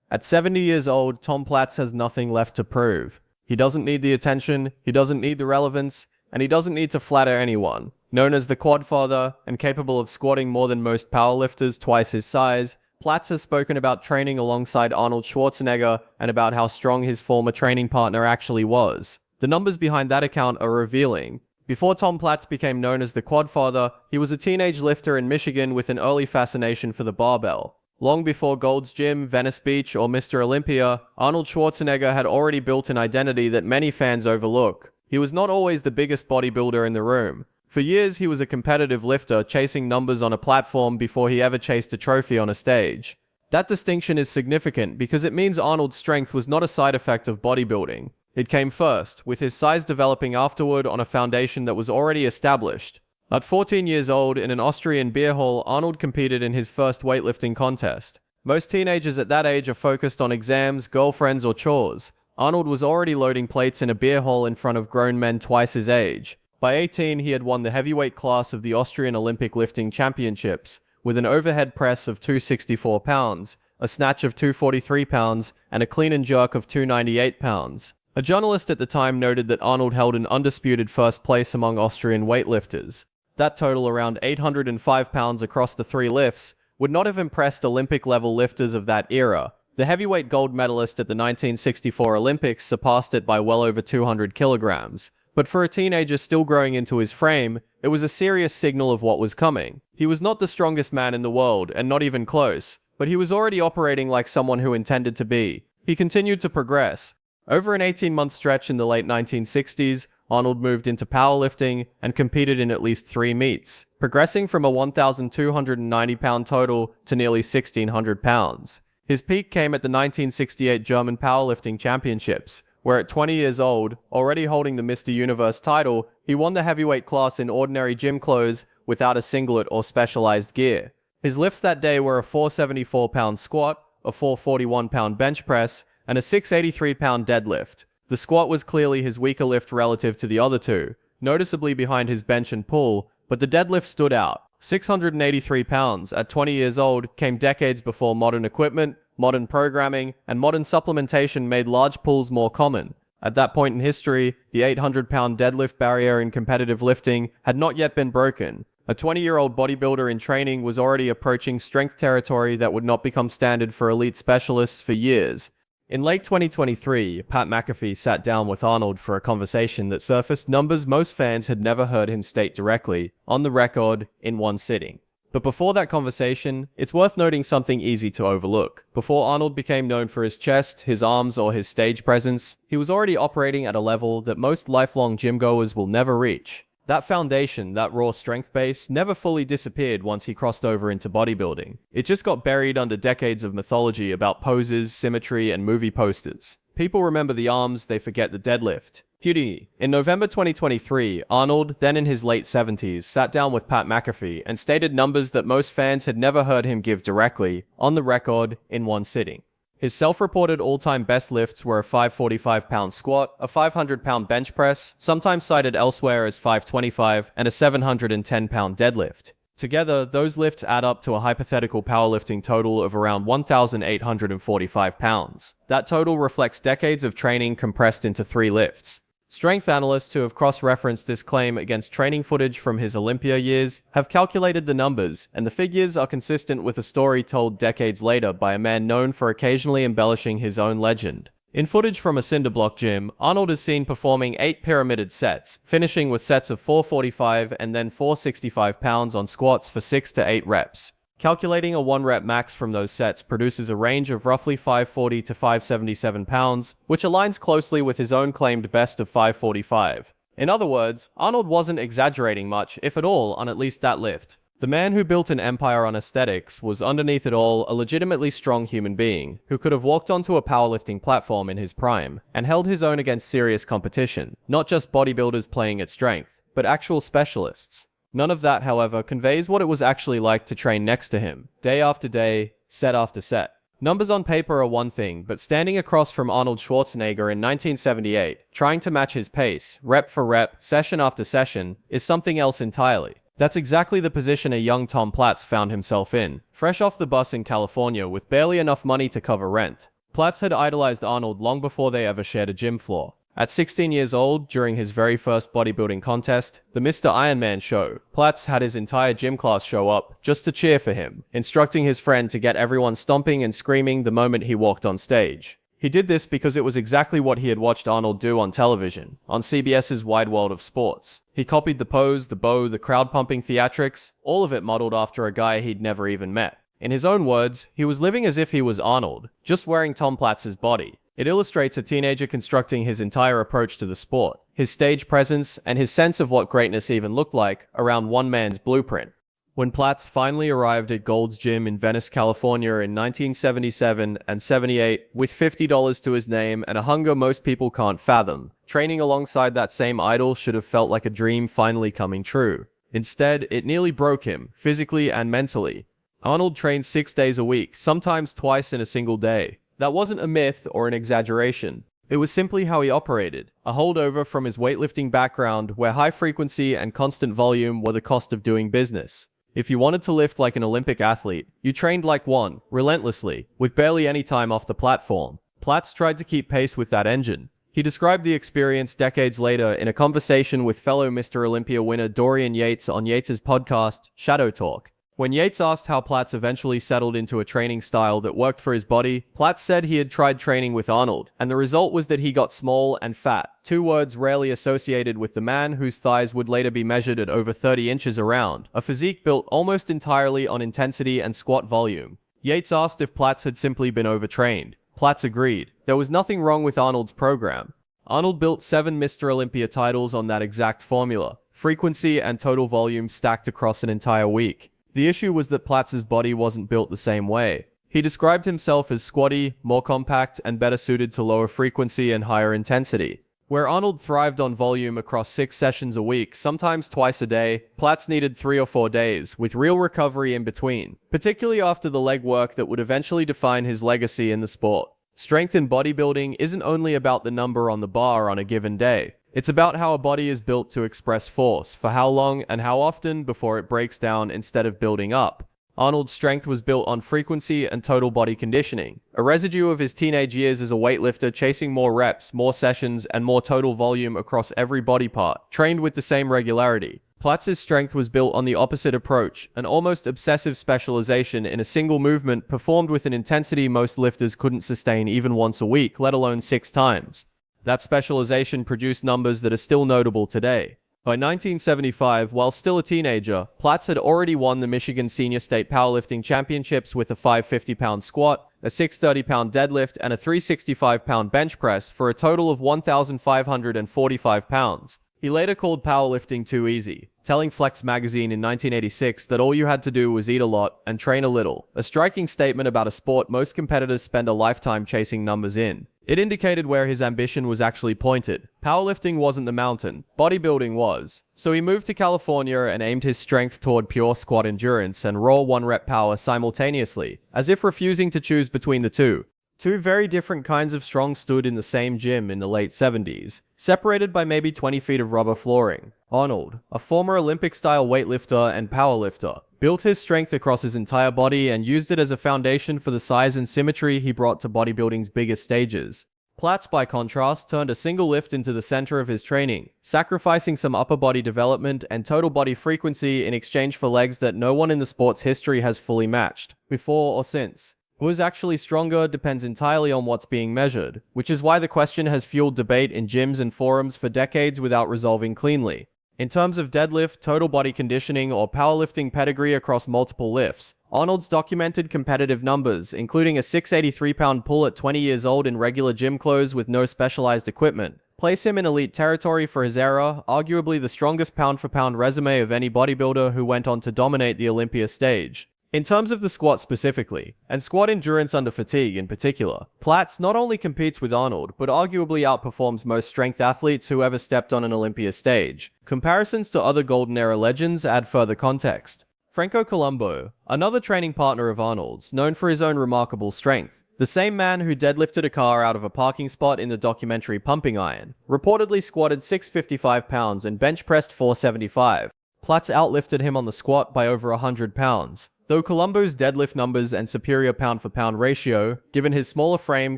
At 70 years old, Tom Platz has nothing left to prove. He doesn't need the attention, he doesn't need the relevance, and he doesn't need to flatter anyone. Known as the Quadfather and capable of squatting more than most powerlifters twice his size, Platz has spoken about training alongside Arnold Schwarzenegger and about how strong his former training partner actually was. The numbers behind that account are revealing. Before Tom Platz became known as the Quadfather, he was a teenage lifter in Michigan with an early fascination for the barbell. Long before Gold's Gym, Venice Beach, or Mr. Olympia, Arnold Schwarzenegger had already built an identity that many fans overlook. He was not always the biggest bodybuilder in the room. For years, he was a competitive lifter, chasing numbers on a platform before he ever chased a trophy on a stage. That distinction is significant because it means Arnold's strength was not a side effect of bodybuilding. It came first, with his size developing afterward on a foundation that was already established. At 14 years old, in an Austrian beer hall, Arnold competed in his first weightlifting contest. Most teenagers at that age are focused on exams, girlfriends, or chores. Arnold was already loading plates in a beer hall in front of grown men twice his age. By 18, he had won the heavyweight class of the Austrian Olympic Lifting Championships, with an overhead press of 264 pounds, a snatch of 243 pounds, and a clean and jerk of 298 pounds. A journalist at the time noted that Arnold held an undisputed first place among Austrian weightlifters. That total, around 805 pounds across the three lifts, would not have impressed Olympic-level lifters of that era. The heavyweight gold medalist at the 1964 Olympics surpassed it by well over 200 kilograms. But for a teenager still growing into his frame, it was a serious signal of what was coming. He was not the strongest man in the world, and not even close, but he was already operating like someone who intended to be. He continued to progress. Over an 18-month stretch in the late 1960s, Arnold moved into powerlifting and competed in at least 3 meets, progressing from a 1,290-pound total to nearly 1,600 pounds. His peak came at the 1968 German Powerlifting Championships, where at 20 years old, already holding the Mr. Universe title, he won the heavyweight class in ordinary gym clothes without a singlet or specialized gear. His lifts that day were a 474-pound squat, a 441-pound bench press, and a 683-pound deadlift. The squat was clearly his weaker lift relative to the other two, noticeably behind his bench and pull, but the deadlift stood out. 683 pounds at 20 years old came decades before modern equipment, modern programming, and modern supplementation made large pulls more common. At that point in history, the 800-pound deadlift barrier in competitive lifting had not yet been broken. A 20-year-old bodybuilder in training was already approaching strength territory that would not become standard for elite specialists for years. In late 2023, Pat McAfee sat down with Arnold for a conversation that surfaced numbers most fans had never heard him state directly, on the record, in one sitting. But before that conversation, it's worth noting something easy to overlook. Before Arnold became known for his chest, his arms, or his stage presence, he was already operating at a level that most lifelong gym-goers will never reach. That foundation, that raw strength base, never fully disappeared once he crossed over into bodybuilding. It just got buried under decades of mythology about poses, symmetry, and movie posters. People remember the arms, they forget the deadlift. Cutie. In November 2023, Arnold, then in his late 70s, sat down with Pat McAfee and stated numbers that most fans had never heard him give directly, on the record, in one sitting. His self-reported all-time best lifts were a 545-pound squat, a 500-pound bench press, sometimes cited elsewhere as 525, and a 710-pound deadlift. Together, those lifts add up to a hypothetical powerlifting total of around 1,845 pounds. That total reflects decades of training compressed into 3 lifts. Strength analysts who have cross-referenced this claim against training footage from his Olympia years have calculated the numbers, and the figures are consistent with a story told decades later by a man known for occasionally embellishing his own legend. In footage from a cinderblock gym, Arnold is seen performing 8 pyramided sets, finishing with sets of 445 and then 465 pounds on squats for 6 to 8 reps. Calculating a 1-rep max from those sets produces a range of roughly 540 to 577 pounds, which aligns closely with his own claimed best of 545. In other words, Arnold wasn't exaggerating much, if at all, on at least that lift. The man who built an empire on aesthetics was underneath it all a legitimately strong human being, who could have walked onto a powerlifting platform in his prime, and held his own against serious competition, not just bodybuilders playing at strength, but actual specialists. None of that, however, conveys what it was actually like to train next to him, day after day, set after set. Numbers on paper are one thing, but standing across from Arnold Schwarzenegger in 1978, trying to match his pace, rep for rep, session after session, is something else entirely. That's exactly the position a young Tom Platz found himself in, fresh off the bus in California with barely enough money to cover rent. Platz had idolized Arnold long before they ever shared a gym floor. At 16 years old, during his very first bodybuilding contest, the Mr. Ironman show, Platz had his entire gym class show up just to cheer for him, instructing his friend to get everyone stomping and screaming the moment he walked on stage. He did this because it was exactly what he had watched Arnold do on television, on CBS's Wide World of Sports. He copied the pose, the bow, the crowd-pumping theatrics, all of it modeled after a guy he'd never even met. In his own words, he was living as if he was Arnold, just wearing Tom Platz's body. It illustrates a teenager constructing his entire approach to the sport, his stage presence, and his sense of what greatness even looked like around one man's blueprint. When Platz finally arrived at Gold's Gym in Venice, California in 1977 and 78 with $50 to his name and a hunger most people can't fathom, training alongside that same idol should have felt like a dream finally coming true. Instead, it nearly broke him, physically and mentally. Arnold trained 6 days a week, sometimes twice in a single day. That wasn't a myth or an exaggeration. It was simply how he operated, a holdover from his weightlifting background where high frequency and constant volume were the cost of doing business. If you wanted to lift like an Olympic athlete, you trained like one, relentlessly, with barely any time off the platform. Platz tried to keep pace with that engine. He described the experience decades later in a conversation with fellow Mr. Olympia winner Dorian Yates on Yates's podcast, Shadow Talk. When Yates asked how Platz eventually settled into a training style that worked for his body, Platz said he had tried training with Arnold, and the result was that he got small and fat, two words rarely associated with the man whose thighs would later be measured at over 30 inches around, a physique built almost entirely on intensity and squat volume. Yates asked if Platz had simply been overtrained. Platz agreed. There was nothing wrong with Arnold's program. Arnold built 7 Mr. Olympia titles on that exact formula, frequency and total volume stacked across an entire week. The issue was that Platz's body wasn't built the same way. He described himself as squatty, more compact, and better suited to lower frequency and higher intensity. Where Arnold thrived on volume across 6 sessions a week, sometimes twice a day, Platz needed 3 or 4 days, with real recovery in between, particularly after the leg work that would eventually define his legacy in the sport. Strength in bodybuilding isn't only about the number on the bar on a given day. It's about how a body is built to express force, for how long and how often before it breaks down instead of building up. Arnold's strength was built on frequency and total body conditioning, a residue of his teenage years as a weightlifter chasing more reps, more sessions, and more total volume across every body part, trained with the same regularity. Platz's strength was built on the opposite approach, an almost obsessive specialization in a single movement performed with an intensity most lifters couldn't sustain even once a week, let alone 6 times. That specialization produced numbers that are still notable today. By 1975, while still a teenager, Platz had already won the Michigan Senior State Powerlifting Championships with a 550-pound squat, a 630-pound deadlift, and a 365-pound bench press for a total of 1,545 pounds. He later called powerlifting too easy, telling Flex magazine in 1986 that all you had to do was eat a lot and train a little, a striking statement about a sport most competitors spend a lifetime chasing numbers in. It indicated where his ambition was actually pointed. Powerlifting wasn't the mountain, bodybuilding was. So he moved to California and aimed his strength toward pure squat endurance and raw 1-rep power simultaneously, as if refusing to choose between the two. Two very different kinds of strong stood in the same gym in the late 70s, separated by maybe 20 feet of rubber flooring. Arnold, a former Olympic-style weightlifter and powerlifter, built his strength across his entire body and used it as a foundation for the size and symmetry he brought to bodybuilding's biggest stages. Platz, by contrast, turned a single lift into the center of his training, sacrificing some upper body development and total body frequency in exchange for legs that no one in the sport's history has fully matched, before or since. Who is actually stronger depends entirely on what's being measured, which is why the question has fueled debate in gyms and forums for decades without resolving cleanly. In terms of deadlift, total body conditioning, or powerlifting pedigree across multiple lifts, Arnold's documented competitive numbers, including a 683-pound pull at 20 years old in regular gym clothes with no specialized equipment, place him in elite territory for his era, arguably the strongest pound-for-pound resume of any bodybuilder who went on to dominate the Olympia stage. In terms of the squat specifically, and squat endurance under fatigue in particular, Platz not only competes with Arnold, but arguably outperforms most strength athletes who ever stepped on an Olympia stage. Comparisons to other Golden Era legends add further context. Franco Columbu, another training partner of Arnold's, known for his own remarkable strength, the same man who deadlifted a car out of a parking spot in the documentary Pumping Iron, reportedly squatted 655 pounds and bench pressed 475. Platz outlifted him on the squat by over 100 pounds, though Colombo's deadlift numbers and superior pound-for-pound ratio, given his smaller frame,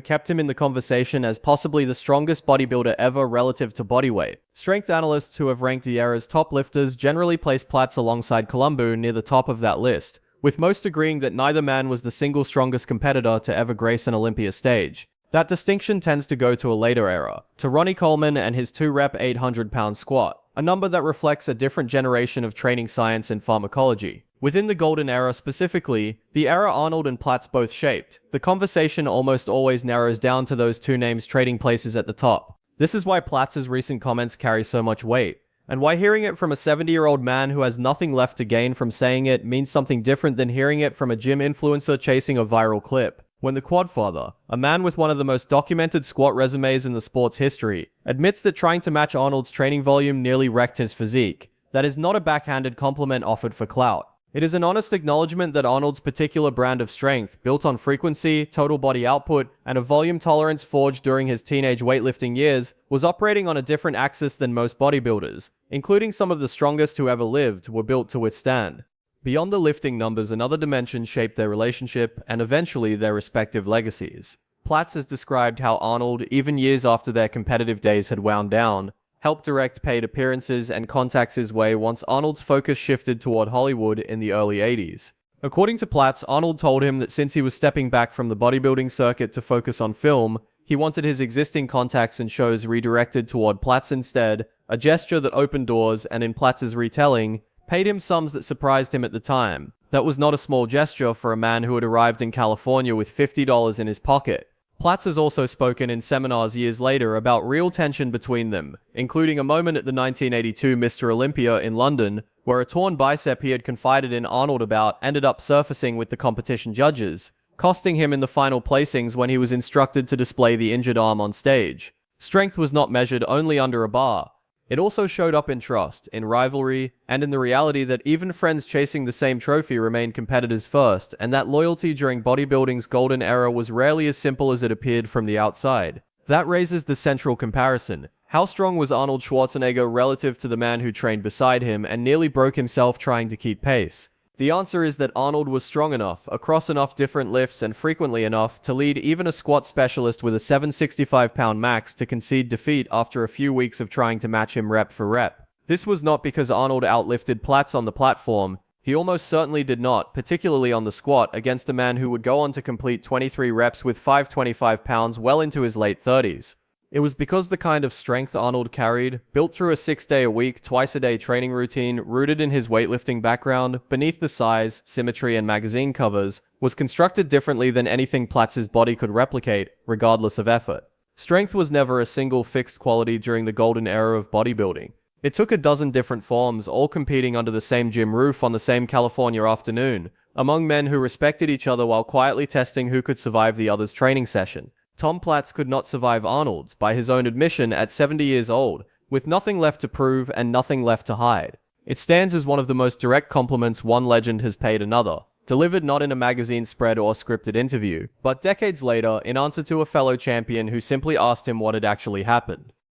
kept him in the conversation as possibly the strongest bodybuilder ever relative to body weight. Strength analysts who have ranked the era's top lifters generally place Platz alongside Colombo near the top of that list, with most agreeing that neither man was the single strongest competitor to ever grace an Olympia stage. That distinction tends to go to a later era, to Ronnie Coleman and his 2-rep 800-pound squat, a number that reflects a different generation of training science and pharmacology. Within the golden era specifically, the era Arnold and Platz both shaped, the conversation almost always narrows down to those two names trading places at the top. This is why Platz's recent comments carry so much weight, and why hearing it from a 70-year-old man who has nothing left to gain from saying it means something different than hearing it from a gym influencer chasing a viral clip. When the Quadfather, a man with one of the most documented squat resumes in the sport's history, admits that trying to match Arnold's training volume nearly wrecked his physique, that is not a backhanded compliment offered for clout. It is an honest acknowledgement that Arnold's particular brand of strength, built on frequency, total body output, and a volume tolerance forged during his teenage weightlifting years, was operating on a different axis than most bodybuilders, including some of the strongest who ever lived, were built to withstand. Beyond the lifting numbers, another dimension shaped their relationship, and eventually their respective legacies. Platz has described how Arnold, even years after their competitive days had wound down, helped direct paid appearances and contacts his way once Arnold's focus shifted toward Hollywood in the early 80s. According to Platz, Arnold told him that since he was stepping back from the bodybuilding circuit to focus on film, he wanted his existing contacts and shows redirected toward Platz instead, a gesture that opened doors and, in Platz's retelling, paid him sums that surprised him at the time. That was not a small gesture for a man who had arrived in California with $50 in his pocket. Platz has also spoken in seminars years later about real tension between them, including a moment at the 1982 Mr. Olympia in London, where a torn bicep he had confided in Arnold about ended up surfacing with the competition judges, costing him in the final placings when he was instructed to display the injured arm on stage. Strength was not measured only under a bar. It also showed up in trust, in rivalry, and in the reality that even friends chasing the same trophy remained competitors first, and that loyalty during bodybuilding's golden era was rarely as simple as it appeared from the outside. That raises the central comparison. How strong was Arnold Schwarzenegger relative to the man who trained beside him and nearly broke himself trying to keep pace? The answer is that Arnold was strong enough, across enough different lifts and frequently enough, to lead even a squat specialist with a 765-pound max to concede defeat after a few weeks of trying to match him rep for rep. This was not because Arnold outlifted Platz on the platform. He almost certainly did not, particularly on the squat, against a man who would go on to complete 23 reps with 525 pounds well into his late 30s. It was because the kind of strength Arnold carried, built through a 6-day-a-week, twice-a-day training routine rooted in his weightlifting background, beneath the size, symmetry, and magazine covers, was constructed differently than anything Platz's body could replicate, regardless of effort. Strength was never a single fixed quality during the golden era of bodybuilding. It took a dozen different forms, all competing under the same gym roof on the same California afternoon, among men who respected each other while quietly testing who could survive the other's training session. Tom Platz could not survive Arnold's, by his own admission, at 70 years old, with nothing left to prove and nothing left to hide. It stands as one of the most direct compliments one legend has paid another, delivered not in a magazine spread or scripted interview, but decades later in answer to a fellow champion who simply asked him what had actually happened.